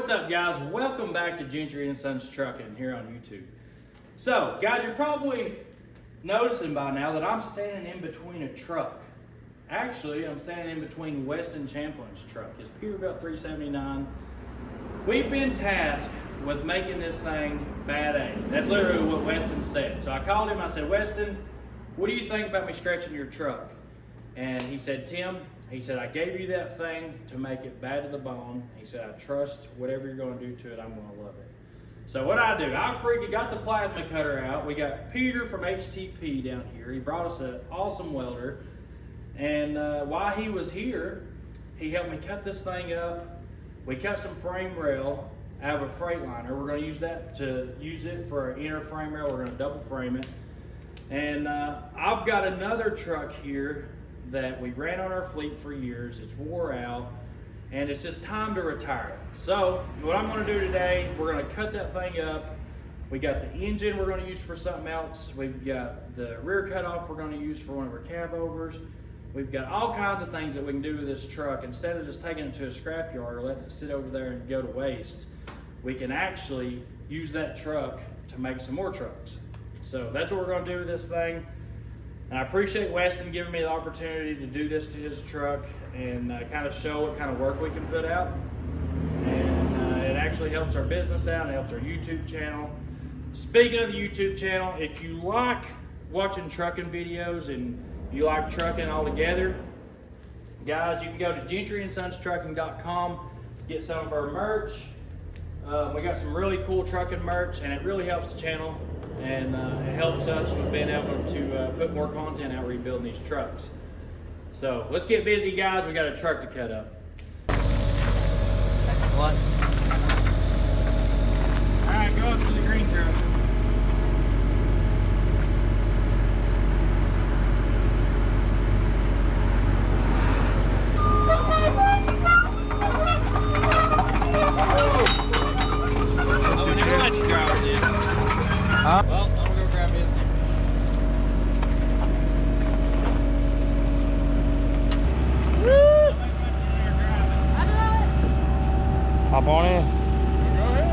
What's up, guys? Welcome back to Gentry and Sons Trucking here on YouTube. So, guys, you're probably noticing by now that I'm standing in between a truck. Actually, I'm standing in between Weston Champlin's truck, his Peterbilt 379. We've been tasked with making this thing bad A. That's literally what Weston said. So I called him, I said, Weston, what do you think about me stretching your truck? And he said, Tim, he said, I gave you that thing to make it bad to the bone. He said, I trust whatever you're going to do to it, I'm going to love it. So what I do, I freaking got the plasma cutter out. We got Peter from HTP down here. He brought us an awesome welder. And while he was here, he helped me cut this thing up. We cut some frame rail out of a Freightliner. We're going to use that to use it for an inner frame rail. We're going to double frame it. And I've got another truck here that we ran on our fleet for years. It's wore out and it's just time to retire it. So what I'm going to do today, we're going to cut that thing up. We got the engine we're going to use for something else. We've got the rear cutoff we're going to use for one of our cab overs. We've got all kinds of things that we can do with this truck. Instead of just taking it to a scrapyard or letting it sit over there and go to waste, we can actually use that truck to make some more trucks. So that's what we're going to do with this thing. And I appreciate Weston giving me the opportunity to do this to his truck and kind of show what kind of work we can put out. And it actually helps our business out, it helps our YouTube channel. Speaking of the YouTube channel, if you like watching trucking videos and you like trucking altogether, guys, you can go to GentryandSonsTrucking.com, get some of our merch. We got some really cool trucking merch, and it really helps the channel, and it helps us with being able to put more content out rebuilding these trucks. So let's get busy, guys. We got a truck to cut up. What? All right, go up to the green truck. Well, I'm gonna go grab his thing. Woo! Hop on in. Go ahead.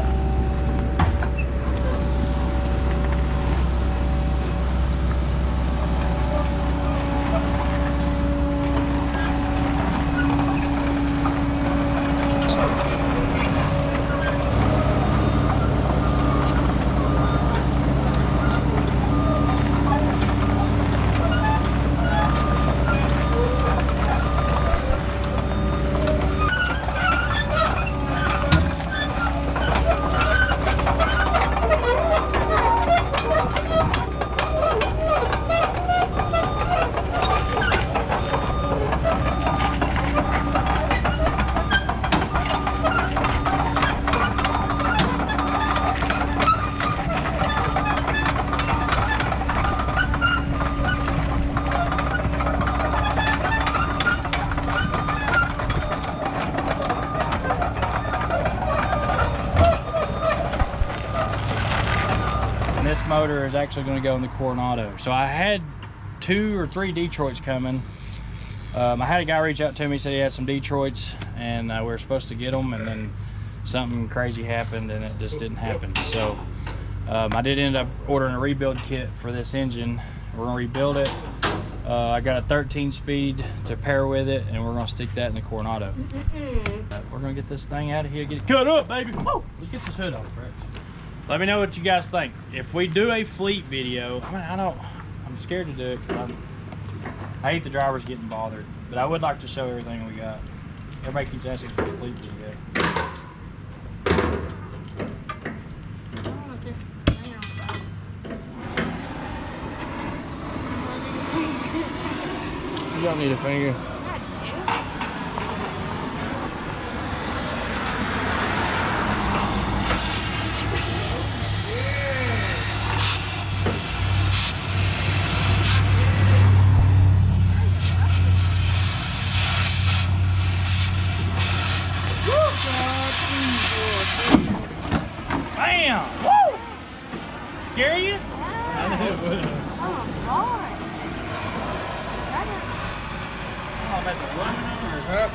This motor is actually going to go in the Coronado. So I had 2 or 3 Detroits coming. I had a guy reach out to me, said he had some Detroits, and we were supposed to get them, and then something crazy happened and it just didn't happen. So I did end up ordering a rebuild kit for this engine. We're going to rebuild it. I got a 13 speed to pair with it, and we're going to stick that in the Coronado. We're going to get this thing out of here, get it cut up, baby. Woo! Let's get this hood off, Brax. Let me know what you guys think. If we do a fleet video, I'm scared to do it because I hate the drivers getting bothered, but I would like to show everything we got. Everybody keeps asking for a fleet video. You don't need a finger. Bam! Woo! Scare you? Yeah. I know it would. Oh, boy. Oh, that's a running or? Huh?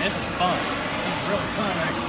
this is fun. This is really fun, actually.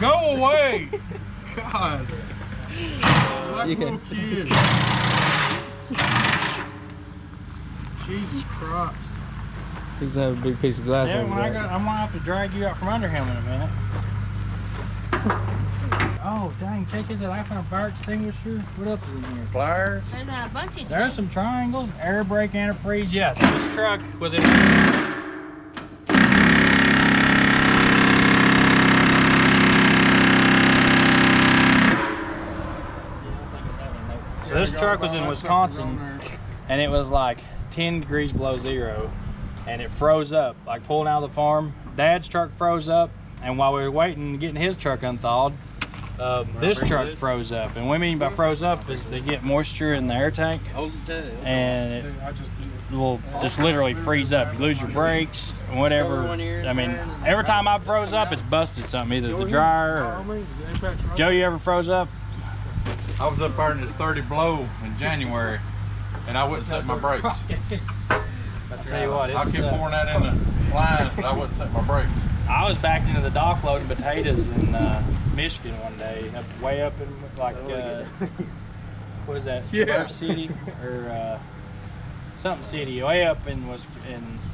Go away! God. Like little kids. Jesus Christ. He's gonna have a big piece of glass. Yeah, over when there. I'm gonna have to drag you out from under him in a minute. Oh, dang, check this out. I found a fire extinguisher. What else is in here? Pliers. There's a bunch of There's things. some triangles, air brake antifreeze. Yes, this truck was in. So this truck was in Wisconsin, and it was like 10 degrees below zero, and it froze up, like pulling out of the farm. Dad's truck froze up, and while we were waiting, getting his truck unthawed, this truck froze up. And what I mean by froze up is they get moisture in the air tank, and it will just literally freeze up. You lose your brakes, whatever. I mean, every time I froze up, it's busted something, either the dryer or... Joe, you ever froze up? I was up there in this 30 below in January, and I wouldn't set my brakes. I'll tell you what, I it's, kept pouring that in the line, but I wouldn't set my brakes. I was backed into the dock loading potatoes in Michigan one day, way up in like, what is that, Traverse City or something city, way up in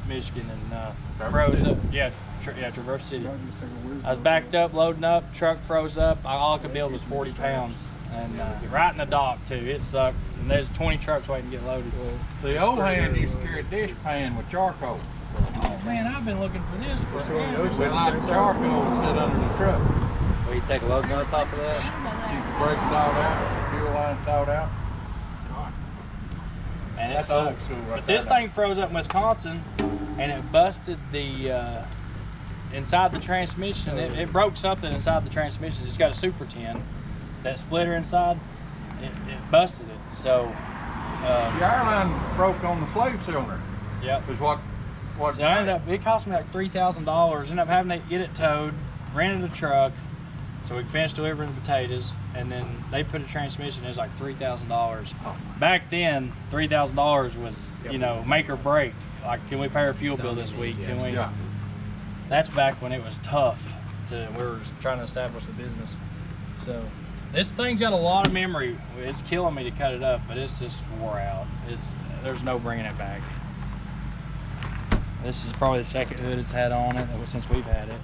Michigan, and froze up. Yeah, Traverse City. I was backed up, loading up, truck froze up. All I could build was 40 pounds. And right in the dock too, it sucked. And there's 20 trucks waiting to get loaded. The old hand used to carry a dish pan with charcoal. Oh man, I've been looking for this forever. We like charcoal to sit under the truck. Will you take a load nuts off of that? Keep the brakes thawed out, fuel line thawed out. Man, it That's old sucks. school right But this there. thing froze up in Wisconsin, and it busted the inside the transmission. It broke something inside the transmission. It's got a super 10. That splitter inside, it busted it. So The air line broke on the slave cylinder. yep. Is what So I ended up, it cost me like $3,000. Ended up having to get it towed, rented a truck, so we finished delivering the potatoes, and then they put a transmission. It was like $3,000. Back then, $3,000 was, you know, make or break. Like, can we pay our fuel bill this week? Can we? Yeah. That's back when it was tough. We were trying to establish the business. So this thing's got a lot of memory. It's killing me to cut it up, but it's just wore out. There's no bringing it back. This is probably the second hood it's had on it since we've had it.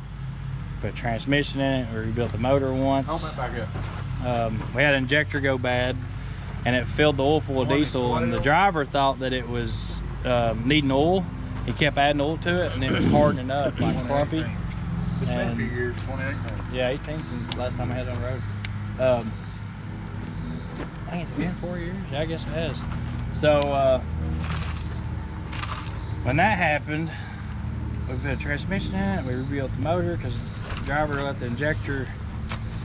Put transmission in it. We rebuilt the motor once. Hold that back up. We had an injector go bad, and it filled the oil full of diesel, and the driver thought that it was needing oil. He kept adding oil to it, and it was hardening up like clumpy. It's been a And- few years, 2018. Yeah, 18 since the last time I had it on the road. I think it's been 4 years. Yeah, I guess it has. So when that happened, we put a transmission in it. We rebuilt the motor because the driver let the injector.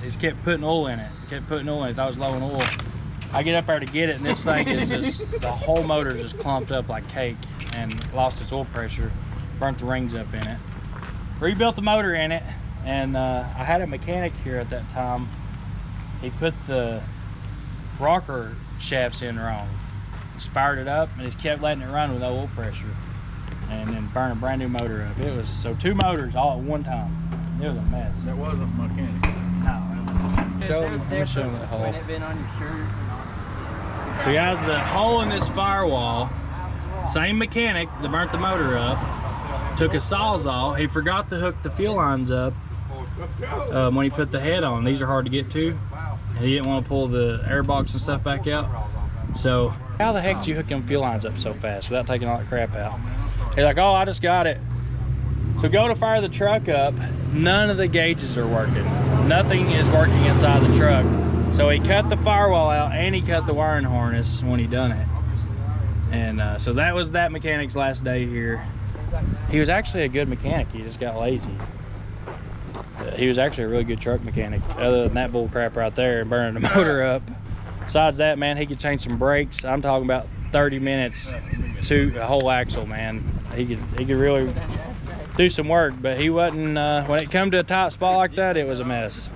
He just kept putting oil in it. Kept putting oil in it. Thought it was low in oil. I get up there to get it, and this thing is just the whole motor just clumped up like cake and lost its oil pressure. Burnt the rings up in it. Rebuilt the motor in it. And I had a mechanic here at that time. He put the rocker shafts in wrong, fired it up, and just kept letting it run with no oil pressure, and then burned a brand new motor up. It was so 2 motors all at one time. It was a mess. That wasn't mechanic. No. Show them. Let me show them the hole. Wouldn't it been on your shirt? So guys, the hole in this firewall, same mechanic that burnt the motor up, took a sawzall. He forgot to hook the fuel lines up when he put the head on. These are hard to get to, and he didn't want to pull the air box and stuff back out. So how the heck did you hook them fuel lines up so fast without taking all that crap out? They're like, oh, I just got it. So go to fire the truck up, none of the gauges are working. Nothing is working inside the truck. So he cut the firewall out and he cut the wiring harness when he done it. And so that was that mechanic's last day here. He was actually a good mechanic, he just got lazy. He was actually a really good truck mechanic, other than that bull crap right there and burning the motor up. Besides that, man, he could change some brakes. I'm talking about 30 minutes to a whole axle, man. He could really do some work, but he wasn't, when it come to a tight spot like that, it was a mess.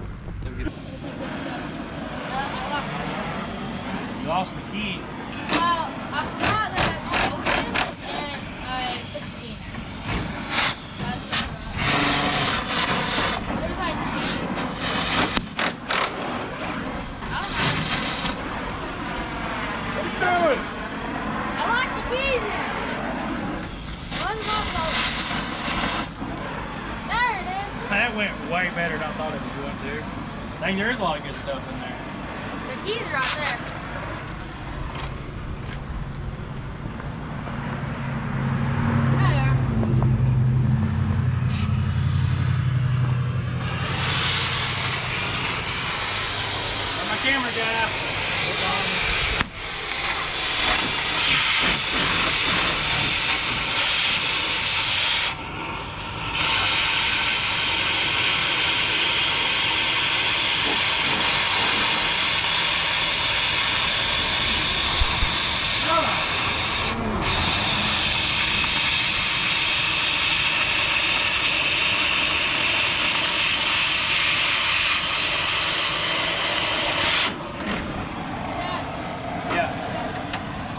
You lost the key. Well, I forgot that I opened and I put the key in there. That's there's like chains. I don't know. What are you doing? I locked the keys in. One's not open. There it is. That went way better than I thought it was going to. Dang, there is a lot of good stuff in there. The keys are out there. There they are. Where's my camera guy?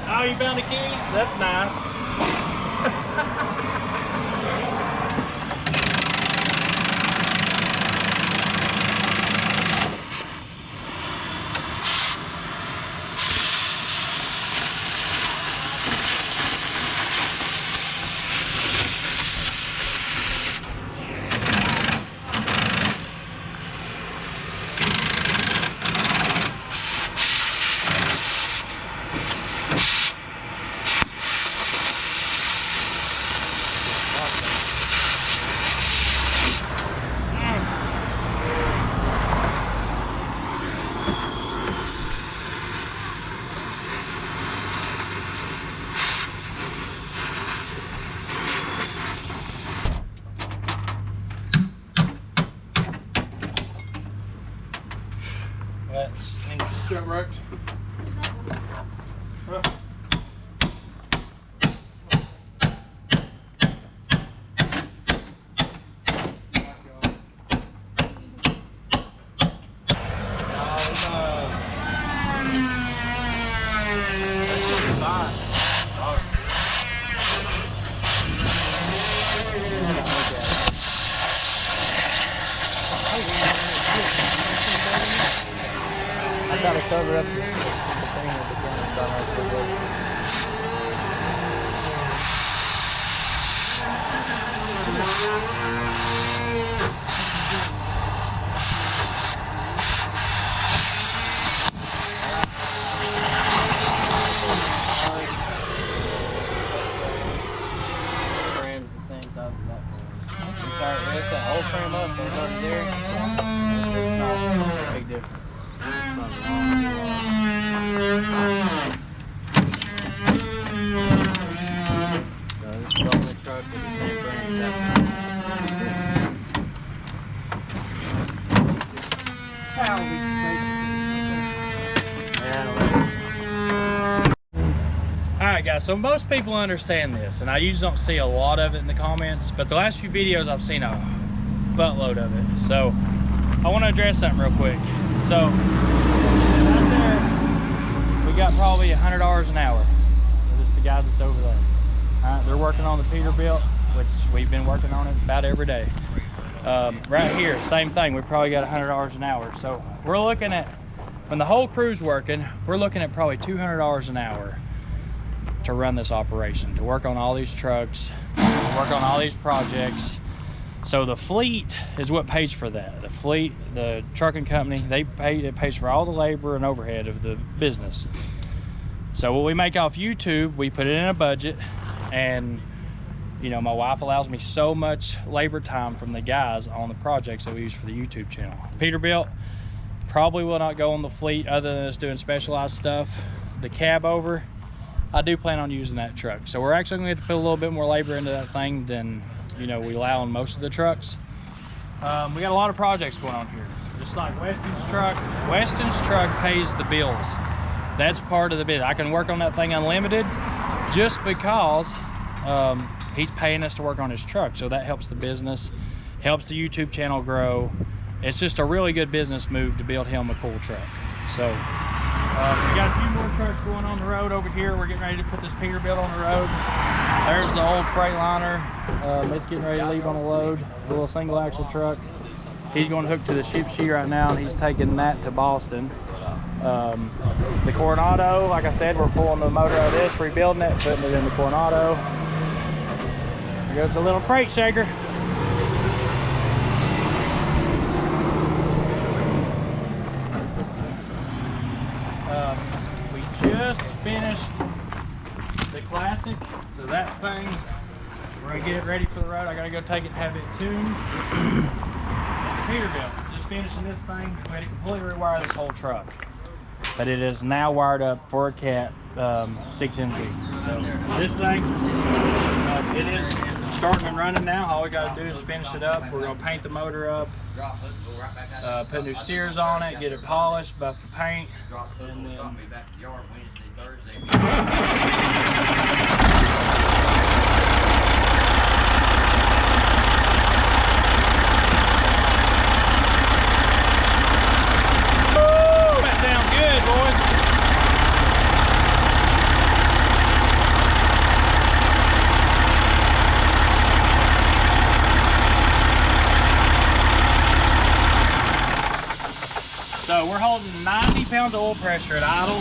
Oh, you found the keys? That's nice. That stinks. Strut Rex. I gotta cover up the thing with the camera on our Frame's the same size as that one. We start with that whole frame up, and it's already there. It's not a big difference. So this is the only truck with the same frame. Alright guys, so most people understand this, and I usually don't see a lot of it in the comments, but the last few videos I've seen a buttload of it. So I want to address something real quick. So right there, we got probably $100 an hour. Just the guys that's over there. Alright, they're working on the Peterbilt, which we've been working on it about every day. Right here, same thing, we probably got $100 an hour. So we're looking at, when the whole crew's working, we're looking at probably $200 an hour to run this operation, to work on all these trucks, work on all these projects. So the fleet is what pays for that. The fleet, the trucking company, it pays for all the labor and overhead of the business. So what we make off YouTube, we put it in a budget, and you know, my wife allows me so much labor time from the guys on the projects that we use for the YouTube channel. Peterbilt probably will not go on the fleet other than us doing specialized stuff. The cab over, I do plan on using that truck. So we're actually going to have to put a little bit more labor into that thing than, you know, we allow on most of the trucks. We got a lot of projects going on here. Just like Weston's truck. Weston's truck pays the bills. That's part of the bid. I can work on that thing unlimited just because he's paying us to work on his truck. So that helps the business, helps the YouTube channel grow. It's just a really good business move to build him a cool truck. So we got a few more trucks going on the road over here. We're getting ready to put this Peterbilt on the road. There's the old Freightliner. It's getting ready to leave on a load. A little single axle truck. He's going to hook to the ship sheet right now, and he's taking that to Boston. The Coronado, like I said, we're pulling the motor out of this, rebuilding it, putting it in the Coronado. There goes the little freight shaker. We just finished the Classic, so that thing, we're gonna get it ready for the road. I gotta go take it and have it tuned. Peterbilt, just finishing this thing. We had to completely rewire this whole truck, but it is now wired up for a Cat 6MZ. So this thing, it is starting and running now. All we gotta do is finish it up. We're gonna paint the motor up, put new steers on it, get it polished, buff the paint, and then so we're holding 90 pounds of oil pressure at idle,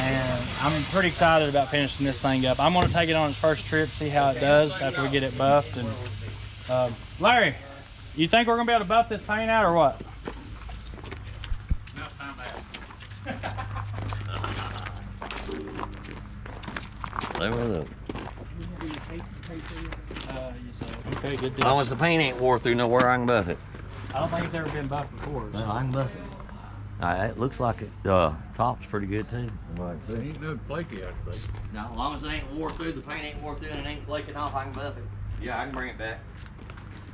and I'm pretty excited about finishing this thing up. I'm going to take it on its first trip, see how it does after we get it buffed. And Larry, you think we're going to be able to buff this paint out or what? Okay, good deal. As long as the paint ain't wore through nowhere, I can buff it. I don't think it's ever been buffed before. So. Well, I can buff it. It looks like it. Top's pretty good too. Right, so it ain't no flaky, I think. No, as long as it ain't wore through, the paint ain't wore through, and it ain't flaking off, I can buff it. Yeah, I can bring it back.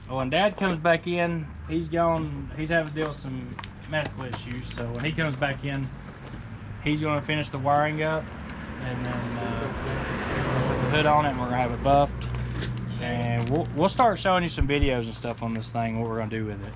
Well, when Dad comes back in, he's having to deal with some medical issues. So when he comes back in, he's going to finish the wiring up, and then we'll put the hood on it, and we're going to have it buffed. And we'll start showing you some videos and stuff on this thing, what we're going to do with it.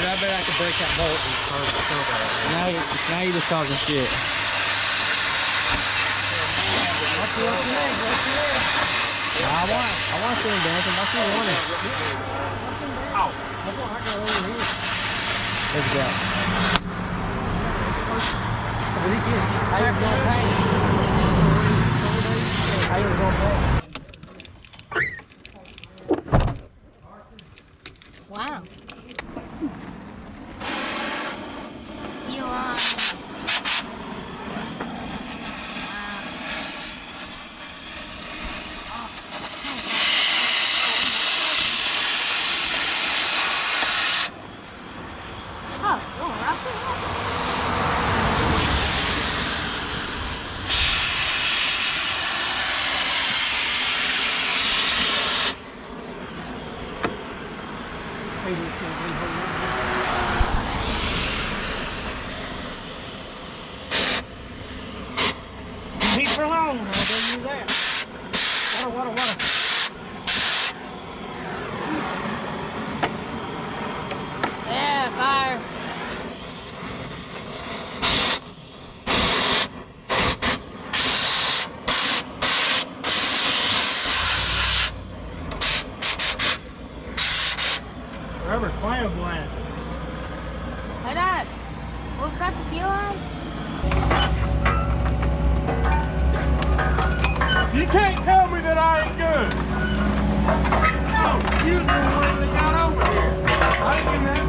I bet I could break that bolt and start the turbo. Now you're just talking shit. I want to see him dancing. I see him running. Ow. I got over here. Let's go. How you gonna paint? How you gonna paint? Wow. You are. Heat for long, I'll do that. Water. Yeah, fire. Rubber's flammable in it. Why not? We'll cut the fuel on. You can't tell me that I ain't good. Oh, you the one that got over here. I didn't even have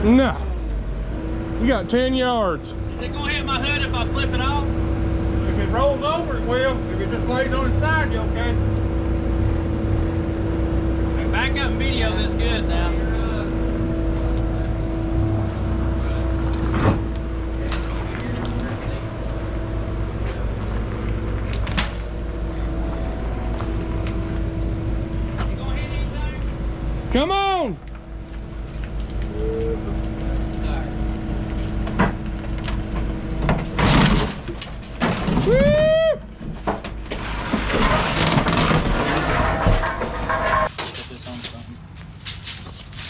No. You got 10 yards. Is it gonna hit my hood if I flip it off? If it rolls over, it will. If it just lays on its side, you okay? Back up and video this good now. You gonna hit anything? Come on.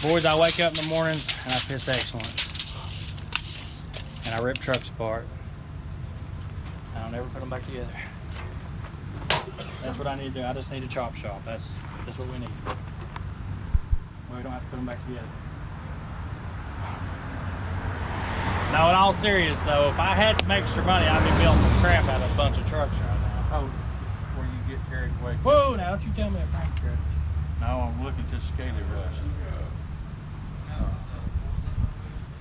Boys, I wake up in the mornings and I piss excellent. And I rip trucks apart. I don't ever put them back together. That's what I need to do. I just need a chop shop. That's what we need. We don't have to put them back together. Now, in all serious though, if I had some extra money, I'd be building the crap out of a bunch of trucks right now. Oh, before you get carried away. Whoa, now don't you tell me if I'm correct. Now I'm looking at scaly rust.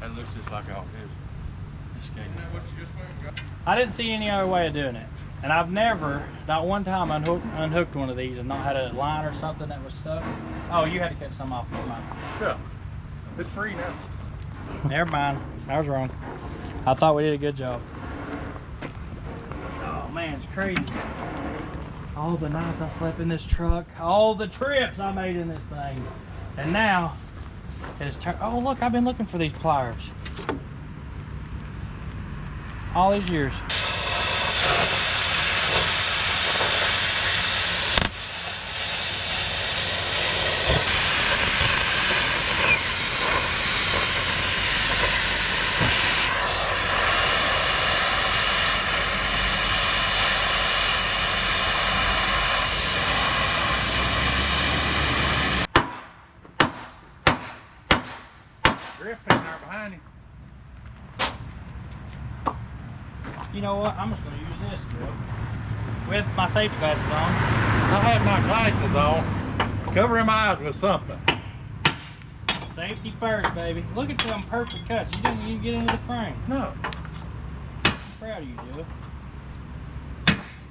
That looks just like all his scaly. I didn't see any other way of doing it. And I've never, not one time, unhooked one of these and not had a line or something that was stuck. Oh, you had to cut some off. Never mind. Yeah, it's free now. Never mind. I was wrong. I thought we did a good job. Oh man, it's crazy. All the nights I slept in this truck, all the trips I made in this thing. And now, it has turned, oh look, I've been looking for these pliers. All these years. You know what? I'm just gonna use this, bro. With my safety glasses on. I have my glasses on. Covering my eyes with something. Safety first, baby. Look at them perfect cuts. You didn't even get into the frame. No. I'm proud of you, Joe.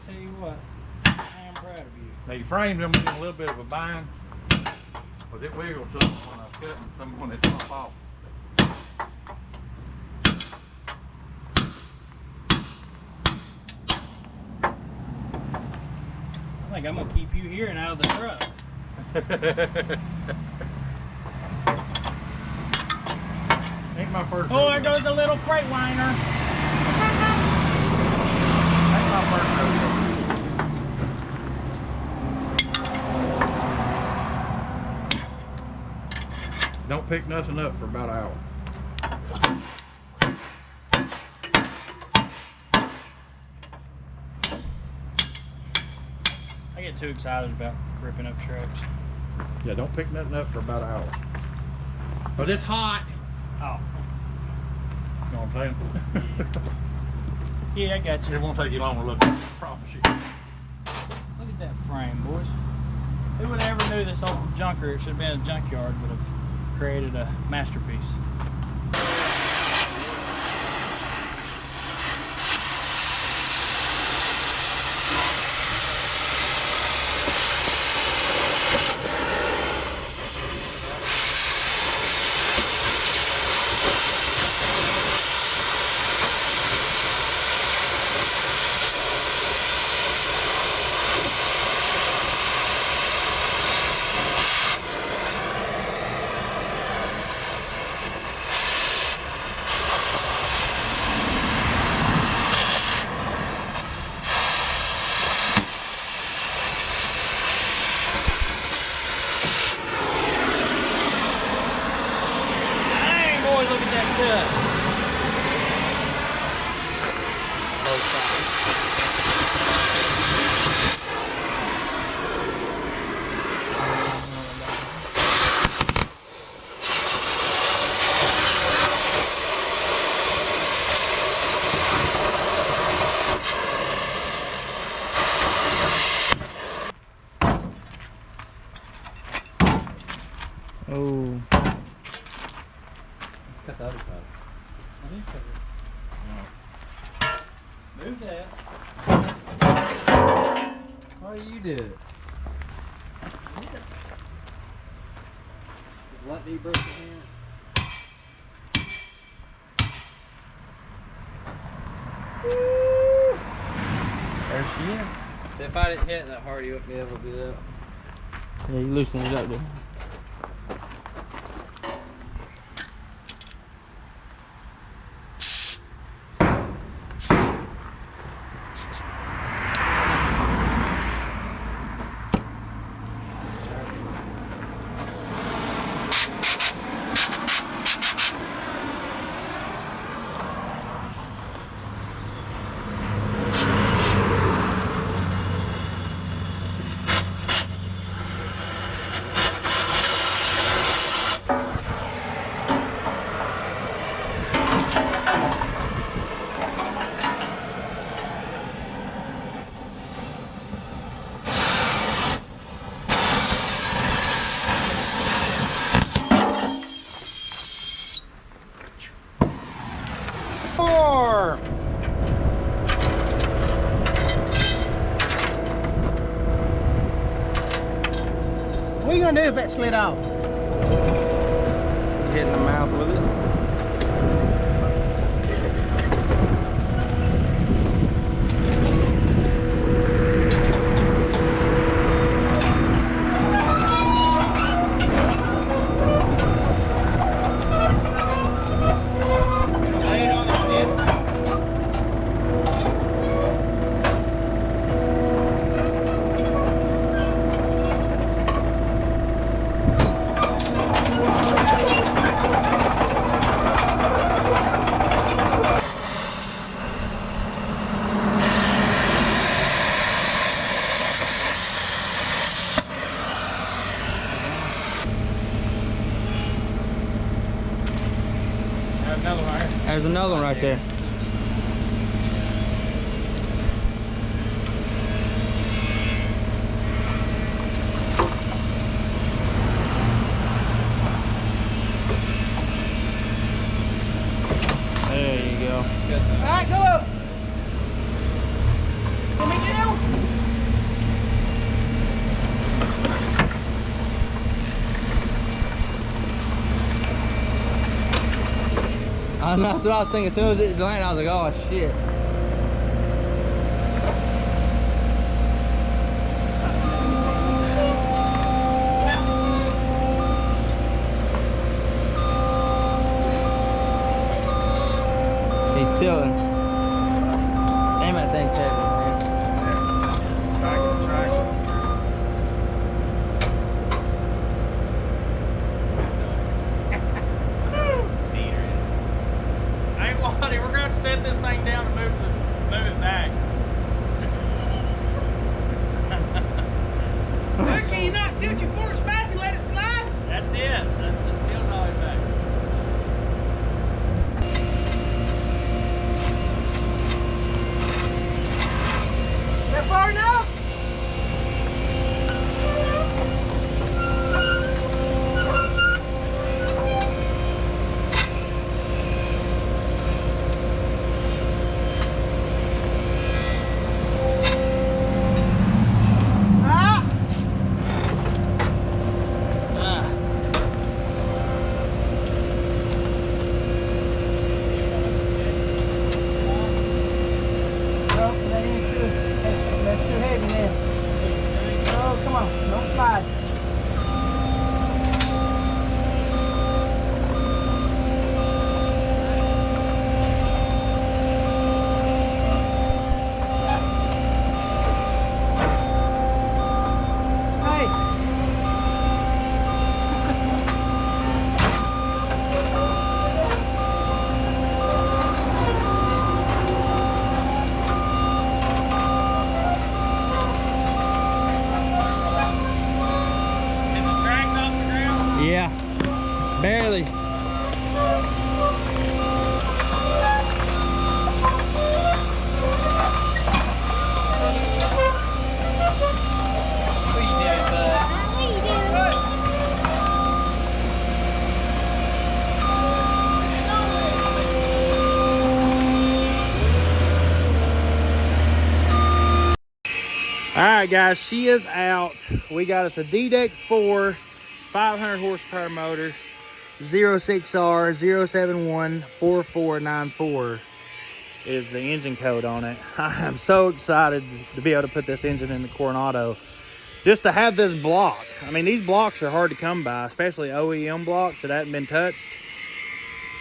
Tell you what, I am proud of you. Now you framed them in a little bit of a bind. But it wiggled some when I was cutting, some when they pop off. I think I'm gonna keep you here and out of the truck. Ain't my first Oh, there rodeo. goes a little Freightliner. Ain't my first rodeo. Don't pick nothing up for about an hour. I get too excited about ripping up trucks. Yeah, don't pick nothing up for about an hour. But it's hot. Oh, You know what I'm saying? yeah, I got you. It won't take you long to look at it, I promise you. Look at that frame, boys. Who would have ever knew this old junker, it should have been a junkyard, would have created a masterpiece. Dang, boys, look at that cut. Oh. Cut the other side. Move that. Why do you do it? What do you broke it in? There she is. So if I didn't hit it that hard, you wouldn't be able to do that. Yeah, you loosen it up there. Four. What are you gonna do if that slid off? Hit in the mouth with it. Lay it on the inside. There's another one right there. I know, that's what I was thinking. As soon as it landed, I was like, oh shit. He's tilting. Damn, that thing's heavy, man. Hey, Waddy, we're going to set this thing down and move it back. Can you not tilt your forks back and let it slide? That's it. That's still not it back. Is that far enough? Yeah, barely. All right, guys, she is out. We got us a D-Deck 4, 500 horsepower motor, 06R 071 4494 is the engine code on it. I am so excited to be able to put this engine in the Coronado. Just to have this block. I mean, these blocks are hard to come by, especially OEM blocks that haven't been touched.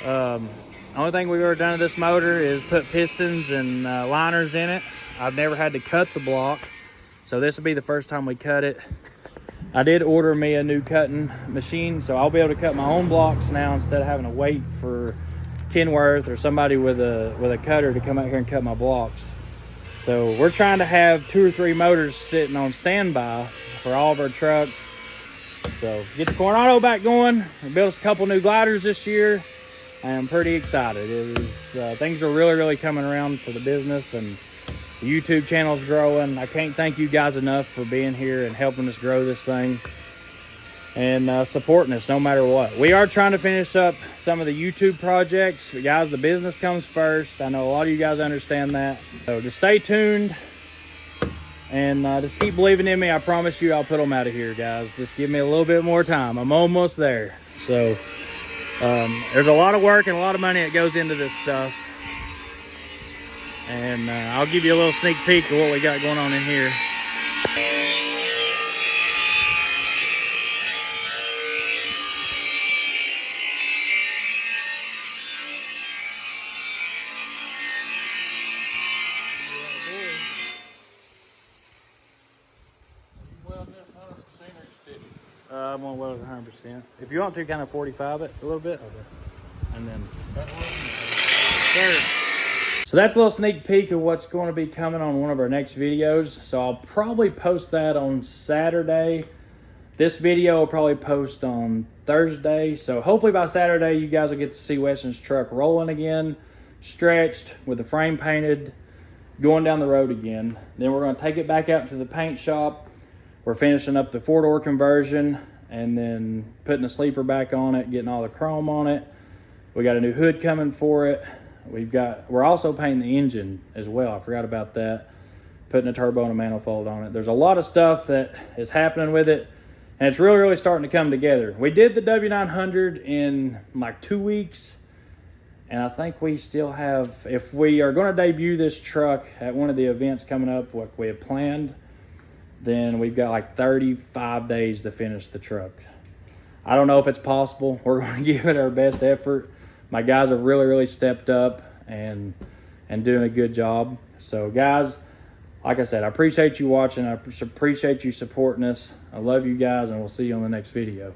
Only thing we've ever done to this motor is put pistons and liners in it. I've never had to cut the block, so this will be the first time we cut it. I did order me a new cutting machine, so I'll be able to cut my own blocks now instead of having to wait for Kenworth or somebody with a cutter to come out here and cut my blocks. So we're trying to have 2 or 3 motors sitting on standby for all of our trucks. So get the Coronado back going. We built us a couple new gliders this year. I am pretty excited. Things are really coming around for the business, and the YouTube channel's growing. I can't thank you guys enough for being here and helping us grow this thing and supporting us no matter what. We are trying to finish up some of the YouTube projects, but guys, the business comes first. I know a lot of you guys understand that. So just stay tuned and just keep believing in me. I promise you I'll put them out of here, guys. Just give me a little bit more time. I'm almost there. So there's a lot of work and a lot of money that goes into this stuff. And I'll give you a little sneak peek of what we got going on in here. I'm gonna weld it 100%. If you want to, kind of 45 it a little bit, and then. So that's a little sneak peek of what's going to be coming on one of our next videos. So I'll probably post that on Saturday. This video will probably post on Thursday. So hopefully by Saturday, you guys will get to see Weston's truck rolling again, stretched with the frame painted, going down the road again. Then we're going to take it back out to the paint shop. We're finishing up the 4-door conversion and then putting the sleeper back on it, getting all the chrome on it. We got a new hood coming for it. We're also painting the engine as well. I forgot about that. Putting a turbo and a manifold on it. There's a lot of stuff that is happening with it, and it's really starting to come together. We did the W900 in like 2 weeks, And I think we still have, if we are going to debut this truck at one of the events coming up, what we have planned, then we've got like 35 days to finish the truck. I don't know if it's possible. We're going to give it our best effort. My guys have really stepped up and doing a good job. So guys, like I said, I appreciate you watching. I appreciate you supporting us. I love you guys, and we'll see you on the next video.